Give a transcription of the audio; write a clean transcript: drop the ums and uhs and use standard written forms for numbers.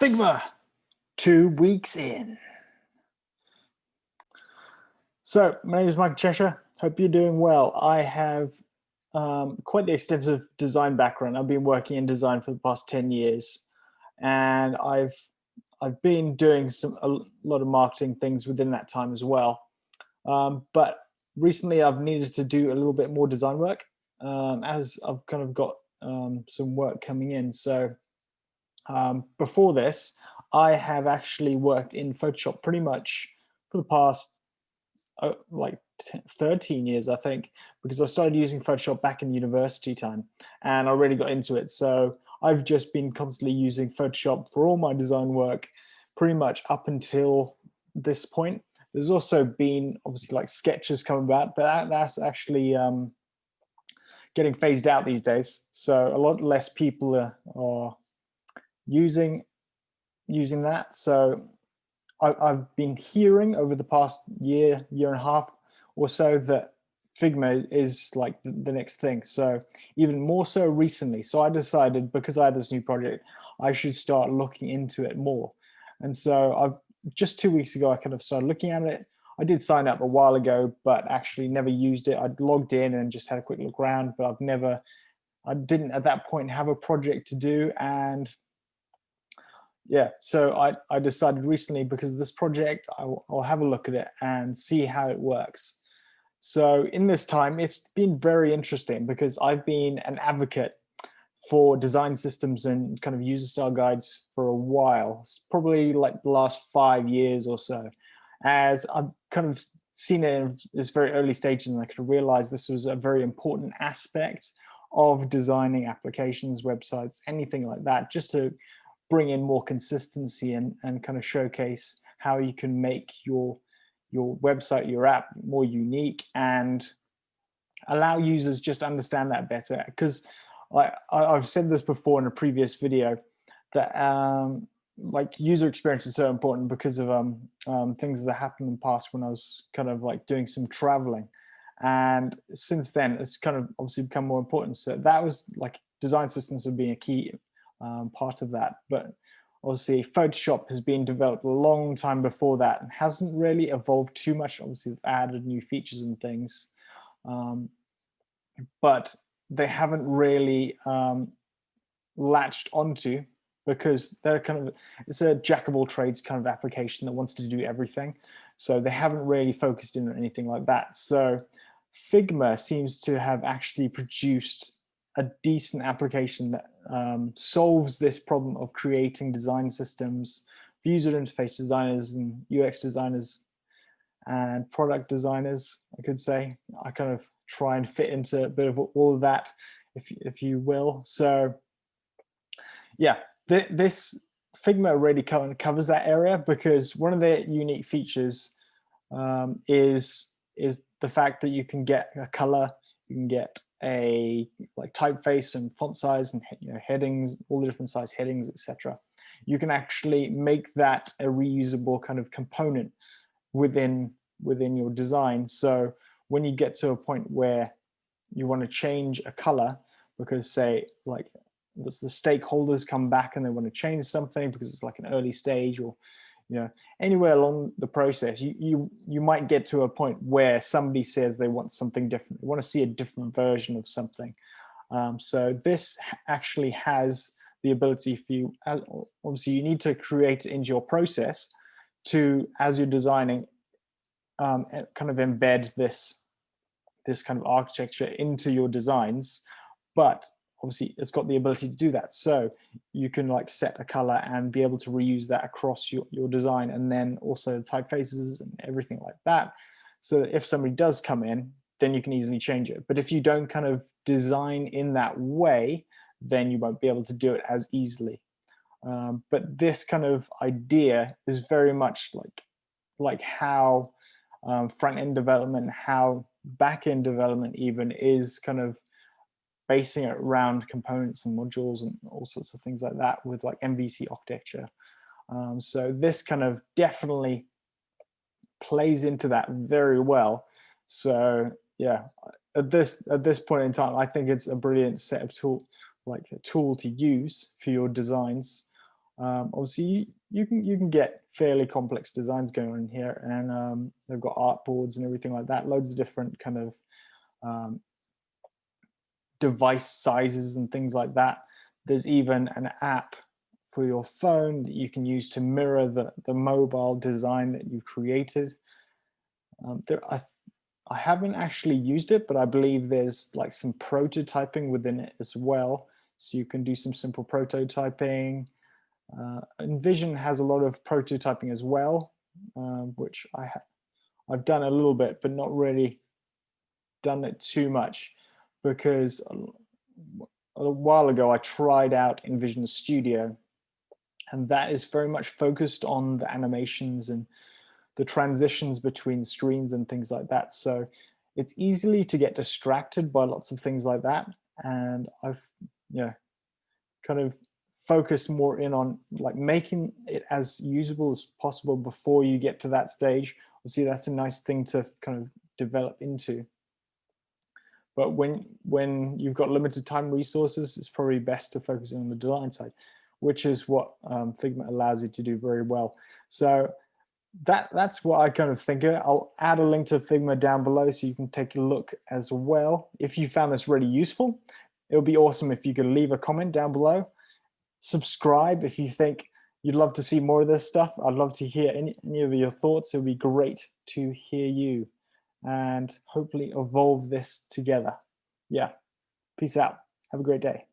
Figma, 2 weeks in. So my name is Mike Cheshire. Hope you're doing well. I have quite the extensive design background. I've been working in design for the past 10 years, and I've been doing a lot of marketing things within that time as well. But recently, I've needed to do a little bit more design work as I've kind of got some work coming in. So before this, I have actually worked in Photoshop pretty much for the past like 13 years, I think, because I started using Photoshop back in university time and I really got into it. So I've just been constantly using Photoshop for all my design work pretty much up until this point. There's also been obviously like sketches come about, but that's actually getting phased out these days. So a lot less people are using that. So I've been hearing over the past year and a half or so that Figma is like the next thing. So even more so recently. So I decided, because I had this new project, I should start looking into it more. And so just 2 weeks ago, I kind of started looking at it. I did sign up a while ago, but actually never used it. I'd logged in and just had a quick look around, but I didn't at that point have a project to do. And yeah, so I decided recently, because of this project, I'll have a look at it and see how it works. So in this time, it's been very interesting because I've been an advocate for design systems and kind of user style guides for a while. It's probably like the last 5 years or so, as I've kind of seen it in this very early stages, and I could realize this was a very important aspect of designing applications, websites, anything like that, just to bring in more consistency and kind of showcase how you can make your website, your app more unique and allow users just to understand that better. Because I've said this before in a previous video, that like user experience is so important because of things that happened in the past when I was kind of like doing some traveling. And since then, it's kind of obviously become more important. So that was like design systems have been a key part of that. But obviously Photoshop has been developed a long time before that and hasn't really evolved too much. Obviously they've added new features and things, but they haven't really latched onto, because they're kind of, it's a jack of all trades kind of application that wants to do everything. So they haven't really focused in on anything like that. So Figma seems to have actually produced a decent application that solves this problem of creating design systems for user interface designers and UX designers and product designers, I could say. I kind of try and fit into a bit of all of that, if you will. So yeah, this Figma really covers that area, because one of the unique features is the fact that you can get a color, you can get a like typeface and font size and headings, all the different size headings, etc. You can actually make that a reusable kind of component within your design. So when you get to a point where you want to change a color, because say like the stakeholders come back and they want to change something because it's like an early stage, or anywhere along the process, you might get to a point where somebody says they want something different, they want to see a different version of something. So this actually has the ability for you, obviously you need to create it into your process to, as you're designing, kind of embed this kind of architecture into your designs. But obviously it's got the ability to do that. So you can like set a color and be able to reuse that across your design, and then also typefaces and everything like that. So that if somebody does come in, then you can easily change it. But if you don't kind of design in that way, then you won't be able to do it as easily. But this kind of idea is very much like how front-end development, how back-end development even is kind of basing it around components and modules and all sorts of things like that, with like MVC architecture. So this kind of definitely plays into that very well. So yeah, at this point in time, I think it's a brilliant set of tool to use for your designs. Obviously, you can get fairly complex designs going on here, and they've got artboards and everything like that. Loads of different kind of um, device sizes and things like that. There's even an app for your phone that you can use to mirror the mobile design that you've created. I haven't actually used it, but I believe there's like some prototyping within it as well. So you can do some simple prototyping. Envision has a lot of prototyping as well, which I've done a little bit, but not really done it too much, because a while ago I tried out Envision Studio, and that is very much focused on the animations and the transitions between screens and things like that. So it's easily to get distracted by lots of things like that. And I've kind of focused more in on like making it as usable as possible before you get to that stage. Obviously, that's a nice thing to kind of develop into. But when you've got limited time resources, it's probably best to focus on the design side, which is what Figma allows you to do very well. So that's what I kind of think of it. I'll add a link to Figma down below so you can take a look as well. If you found this really useful, it would be awesome if you could leave a comment down below. Subscribe if you think you'd love to see more of this stuff. I'd love to hear any of your thoughts. It would be great to hear you and hopefully evolve this together. Yeah, peace out. Have a great day.